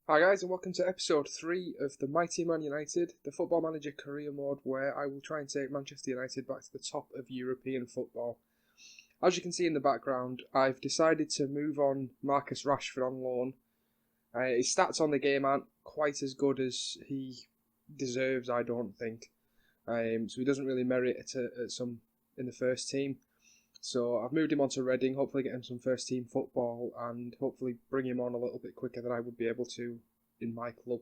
Hi guys and welcome to episode 3 of the Mighty Man United, the Football Manager career mode where I will try and take Manchester United back to the top of European football. As you can see in the background, I've decided to move on Marcus Rashford on loan. His stats on the game aren't quite as good as he deserves, I don't think. So he doesn't really merit it at some in the first team. So I've moved him on to Reading, hopefully get him some first team football and hopefully bring him on a little bit quicker than I would be able to in my club.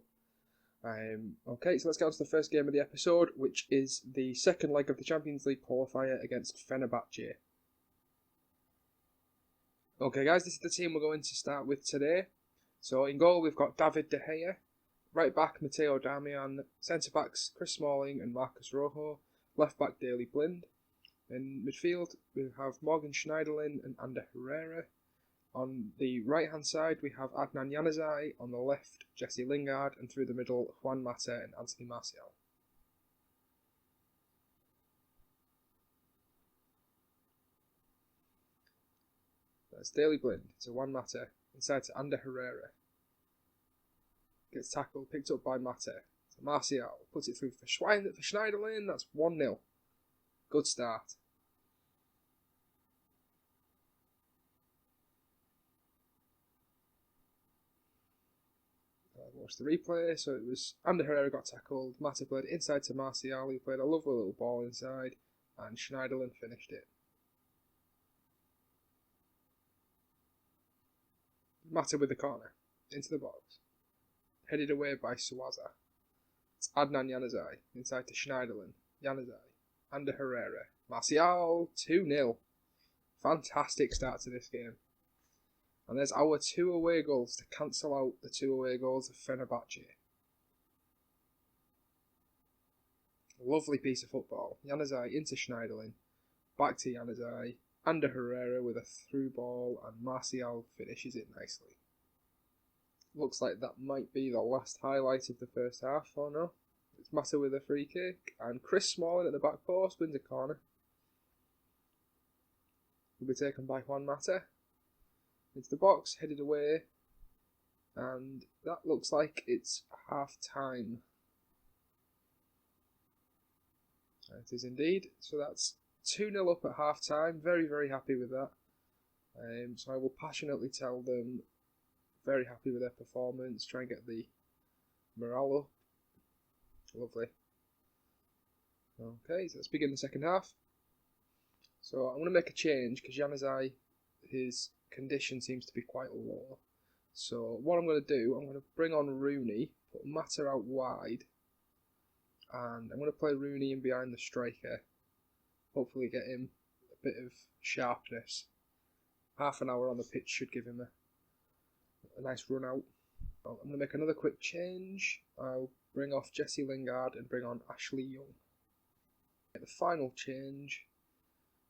Okay, so let's get on to the first game of the episode, which is the second leg of the Champions League qualifier against Fenerbahce. Okay guys, this is the team we're going to start with today. So in goal we've got David De Gea, right back Matteo Darmian, centre backs Chris Smalling and Marcus Rojo, left back Daley Blind. In midfield, we have Morgan Schneiderlin and Ander Herrera. On the right-hand side, we have Adnan Januzaj. On the left, Jesse Lingard. And through the middle, Juan Mata and Anthony Martial. That's Daley Blind to Juan Mata. Inside to Ander Herrera. Gets tackled, picked up by Mata. To Martial. Puts it through for Schneiderlin. That's 1-0. Good start. Watch the replay. So it was Ander Herrera got tackled. Mata played inside to Martial. He played a lovely little ball inside. And Schneiderlin finished it. Mata with the corner. Into the box. Headed away by Suaza. It's Adnan Januzaj. Inside to Schneiderlin. Januzaj. Ander Herrera. Martial. 2-0. Fantastic start to this game. And there's our 2 away goals to cancel out the 2 away goals of Fenerbahce. Lovely piece of football. Januzaj into Schneiderlin. Back to Januzaj. Ander Herrera with a through ball and Martial finishes it nicely. Looks like that might be the last highlight of the first half, or no? It's Mata with a free kick and Chris Smalling at the back post wins a corner. Will be taken by Juan Mata. Into the box, headed away, and that looks like it's half time. It is indeed. So that's 2-0 up at half time. Very, very happy with that. So I will passionately tell them very happy with their performance. Try and get the morale up. Lovely. Okay, so let's begin the second half. So I'm going to make a change because Januzaj, his condition seems to be quite low. So what I'm going to do, I'm going to bring on Rooney, put Mata out wide, and I'm going to play Rooney in behind the striker. Hopefully get him a bit of sharpness. Half an hour on the pitch should give him a nice run out. I'm going to make another quick change. I'll bring off Jesse Lingard and bring on Ashley Young. The final change,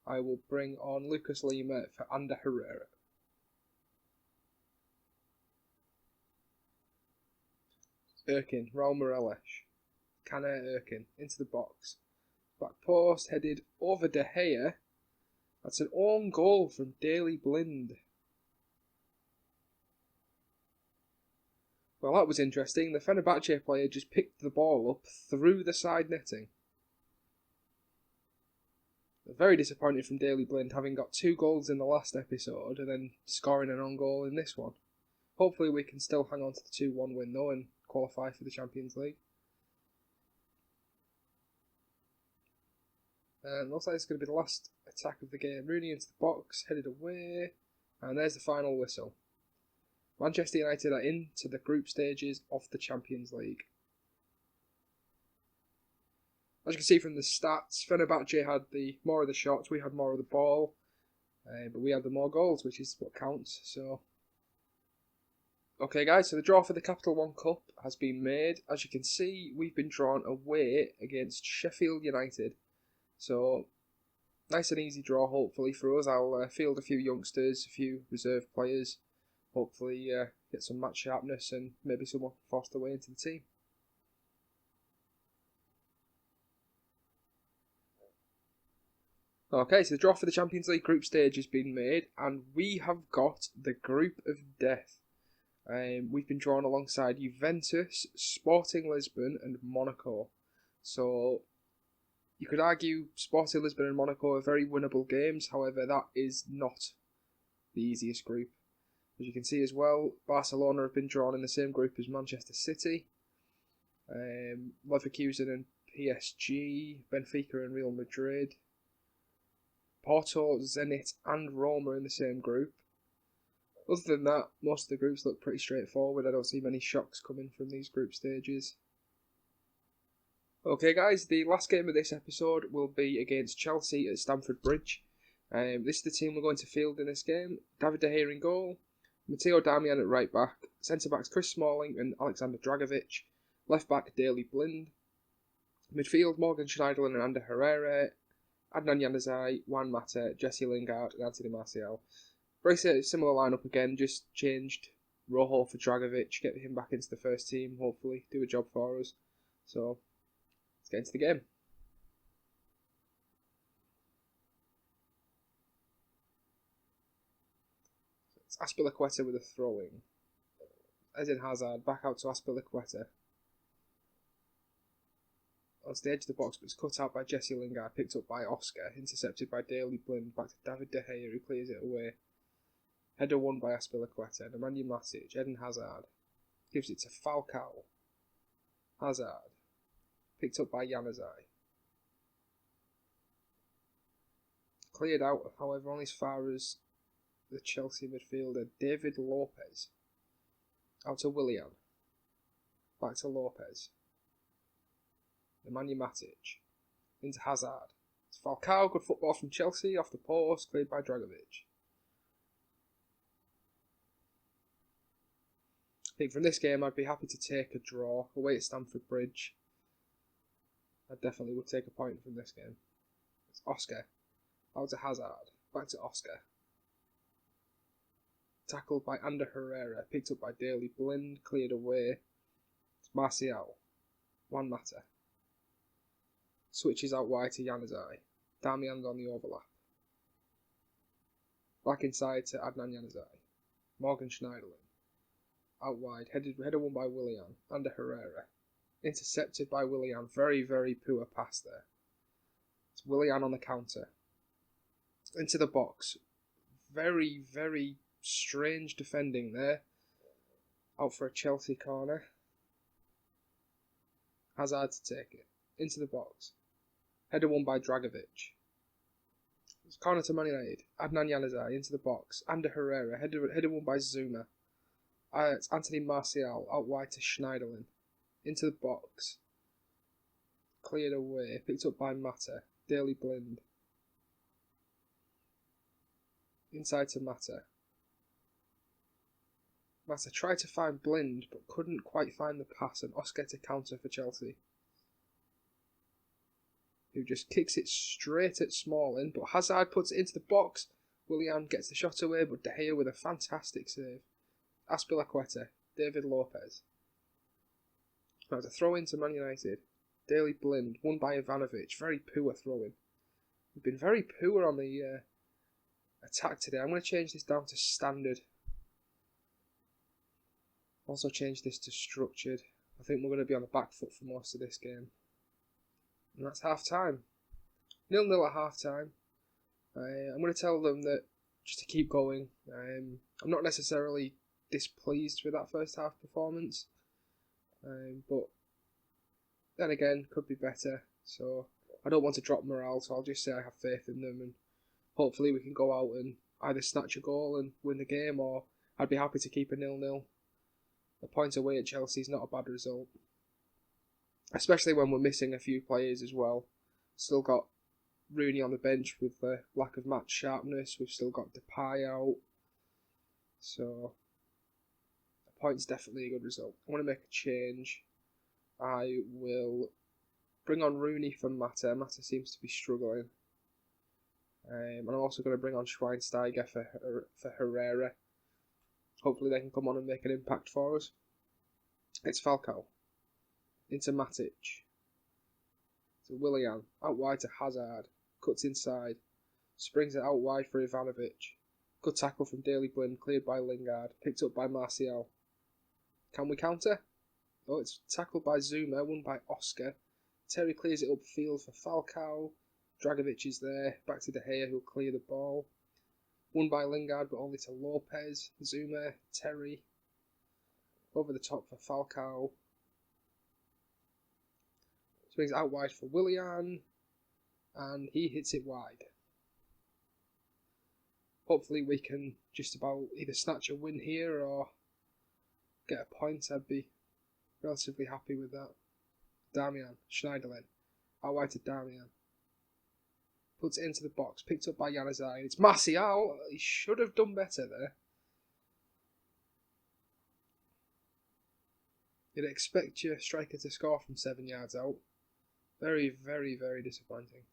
I will bring on Lucas Lima for Ander Herrera. Erkin, Raul Morelos, Caner Erkin into the box. Back post, headed over De Gea. That's an own goal from Daley Blind. Well, that was interesting. The Fenerbahce player just picked the ball up through the side netting. Very disappointed from Daley Blind, having got 2 goals in the last episode and then scoring an own goal in this one. Hopefully we can still hang on to the 2-1 win though and qualify for the Champions League. And looks like it's going to be the last attack of the game. Rooney into the box, headed away, and there's the final whistle. Manchester United are into the group stages of the Champions League. As you can see from the stats, Fenerbahce had the more of the shots, we had more of the ball, but we had the more goals, which is what counts. So, okay guys, so the draw for the Capital One Cup has been made. As you can see, we've been drawn away against Sheffield United. So, nice and easy draw hopefully for us. I'll field a few youngsters, a few reserve players, hopefully get some match sharpness and maybe someone forced their way into the team. Okay, so the draw for the Champions League group stage has been made, and we have got the group of death. We've been drawn alongside Juventus, Sporting Lisbon, and Monaco. So you could argue Sporting Lisbon and Monaco are very winnable games. However, that is not the easiest group. As you can see as well, Barcelona have been drawn in the same group as Manchester City, Leverkusen and PSG, Benfica and Real Madrid, Porto, Zenit and Roma in the same group. Other than that, most of the groups look pretty straightforward. I don't see many shocks coming from these group stages. Okay guys, the last game of this episode will be against Chelsea at Stamford Bridge. This is the team we're going to field in this game. David De Gea in goal, Matteo Darmian at right back, centre backs Chris Smalling and Alexander Dragovic, left back Daley Blind, midfield Morgan Schneiderlin and Ander Herrera, Adnan Januzaj, Juan Mata, Jesse Lingard and Anthony Martial. Very similar lineup again, just changed Rojo for Dragovic, get him back into the first team, hopefully do a job for us. So let's get into the game. It's Azpilicueta with a throw-in. Eden Hazard back out to Azpilicueta. Onto the edge of the box, but it's cut out by Jesse Lingard, picked up by Oscar, intercepted by Daley Blind, back to David De Gea, who clears it away. Header won by Azpilicueta, Nemanja Matic, Eden Hazard, gives it to Falcao. Hazard, picked up by Januzaj. Cleared out, however, only as far as the Chelsea midfielder David Lopez. Out to Willian. Back to Lopez. Nemanja Matic. Into Hazard. It's Falcao, good football from Chelsea, off the post, cleared by Dragovic. I think from this game I'd be happy to take a draw away at Stamford Bridge. I definitely would take a point from this game. It's Oscar. Out to Hazard. Back to Oscar. Tackled by Ander Herrera. Picked up by Daley Blind. Cleared away. It's Martial. Juan Mata. Switches out wide to Januzaj. Darmian on the overlap. Back inside to Adnan Januzaj. Morgan Schneiderlin. Out wide. Header won by Willian. Ander Herrera. Intercepted by Willian. Very, very poor pass there. It's Willian on the counter. Into the box. Very, very strange defending there. Out for a Chelsea corner. Hazard to take it. Into the box. Header won by Dragovic. It's corner to Man United. Adnan Januzaj into the box. Ander Herrera. Header won by Zuma. It's Anthony Martial out wide to Schneiderlin. Into the box. Cleared away. Picked up by Mata. Daley Blind. Inside to Mata. Mata tried to find Blind but couldn't quite find the pass, and Oscar to counter for Chelsea, who just kicks it straight at Smalling, but Hazard puts it into the box. Willian gets the shot away, but De Gea with a fantastic save. Azpilicueta, David Lopez. Now to throw into Man United. Daley Blind, won by Ivanovic. Very poor throwing. We've been very poor on the attack today. I'm going to change this down to standard. Also change this to structured. I think we're going to be on the back foot for most of this game. And that's half time. 0-0 at half time. I'm going to tell them that just to keep going. I'm not necessarily displeased with that first half performance. But then again, could be better. So I don't want to drop morale, so I'll just say I have faith in them, and hopefully we can go out and either snatch a goal and win the game, or I'd be happy to keep a 0-0. A point away at Chelsea is not a bad result, especially when we're missing a few players as well. Still got Rooney on the bench with the lack of match sharpness. We've still got Depay out, so a point's definitely a good result. I want to make a change. I will bring on Rooney for Mata. Mata seems to be struggling. And I'm also going to bring on Schweinsteiger for Herrera. Hopefully they can come on and make an impact for us. It's Falcao. Into Matic. To Willian. Out wide to Hazard. Cuts inside. Springs it out wide for Ivanovic. Good tackle from Daley Blind. Cleared by Lingard. Picked up by Martial. Can we counter? Oh, it's tackled by Zuma, won by Oscar. Terry clears it upfield for Falcao. Dragovic is there. Back to De Gea, who'll clear the ball. Won by Lingard, but only to Lopez. Zuma, Terry. Over the top for Falcao. Swings out wide for Willian. And he hits it wide. Hopefully we can just about either snatch a win here or get a point. I'd be relatively happy with that. Darmian, Schneiderlin. Out wide to Darmian. Puts it into the box, picked up by Januzaj. It's Martial. He should have done better there. You'd expect your striker to score from 7 yards out. Very, very, very disappointing.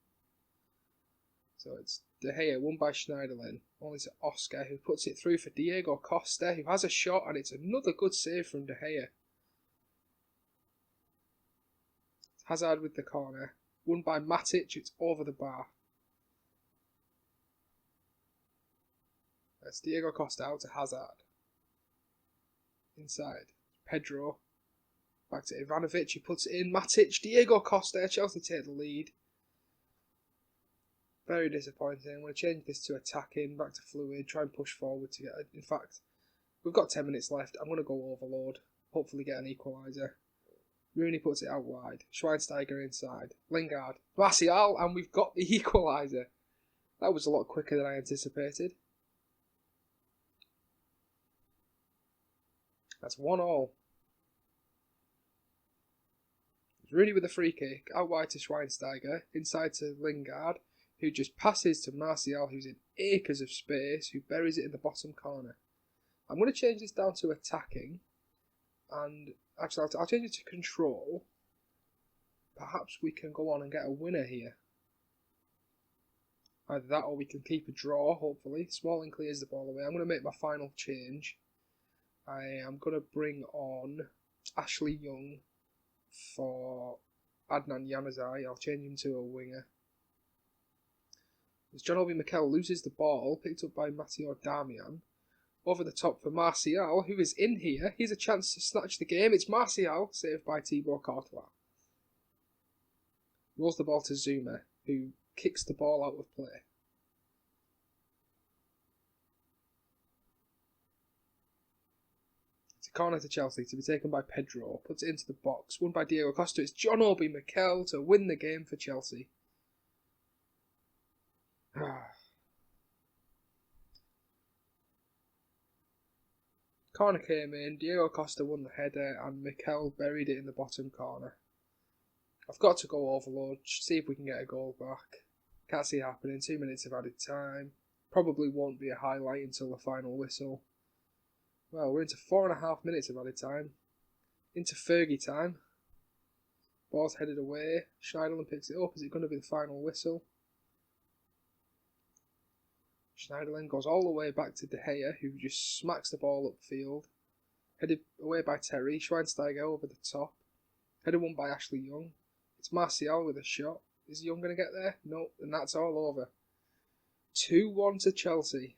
So it's De Gea, won by Schneiderlin. Only to Oscar, who puts it through for Diego Costa, who has a shot, and it's another good save from De Gea. Hazard with the corner. Won by Matic, it's over the bar. That's Diego Costa out to Hazard. Inside. Pedro. Back to Ivanovic, he puts it in. Matic, Diego Costa, Chelsea take the lead. Very disappointing. I'm going to change this to attacking, back to fluid, try and push forward to get... In fact, we've got 10 minutes left. I'm going to go overload. Hopefully get an equaliser. Rooney puts it out wide. Schweinsteiger inside. Lingard. Martial, and we've got the equaliser. That was a lot quicker than I anticipated. That's 1-1. Rooney with a free kick. Out wide to Schweinsteiger. Inside to Lingard, who just passes to Martial, who's in acres of space, who buries it in the bottom corner. I'm going to change this down to attacking. And actually, I'll change it to control. Perhaps we can go on and get a winner here. Either that or we can keep a draw, hopefully. Smalling clears the ball away. I'm going to make my final change. I am going to bring on Ashley Young for Adnan Januzaj. I'll change him to a winger. As John Obi Mikel loses the ball, picked up by Matteo Darmian. Over the top for Martial, who is in here. Here's a chance to snatch the game. It's Martial, saved by Thibaut Courtois. Rolls the ball to Zuma, who kicks the ball out of play. It's a corner to Chelsea to be taken by Pedro. Puts it into the box. Won by Diego Costa. It's John Obi Mikel to win the game for Chelsea. Corner came in, Diego Costa won the header, and Mikel buried it in the bottom corner. I've got to go overload, see if we can get a goal back. Can't see it happening, 2 minutes of added time. Probably won't be a highlight until the final whistle. Well, we're into 4.5 minutes of added time. Into Fergie time. Ball's headed away, Schneiderlin picks it up. Is it going to be the final whistle? Schneiderlin goes all the way back to De Gea, who just smacks the ball upfield. Headed away by Terry. Schweinsteiger over the top. Headed won by Ashley Young. It's Martial with a shot. Is Young going to get there? No, and that's all over. 2-1 to Chelsea.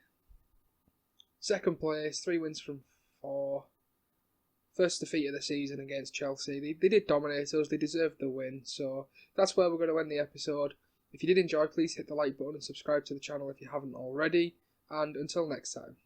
Second place, 3 wins from 4. First defeat of the season against Chelsea. They did dominate us. They deserved the win. So that's where we're going to end the episode. If you did enjoy, please hit the like button and subscribe to the channel if you haven't already. And until next time.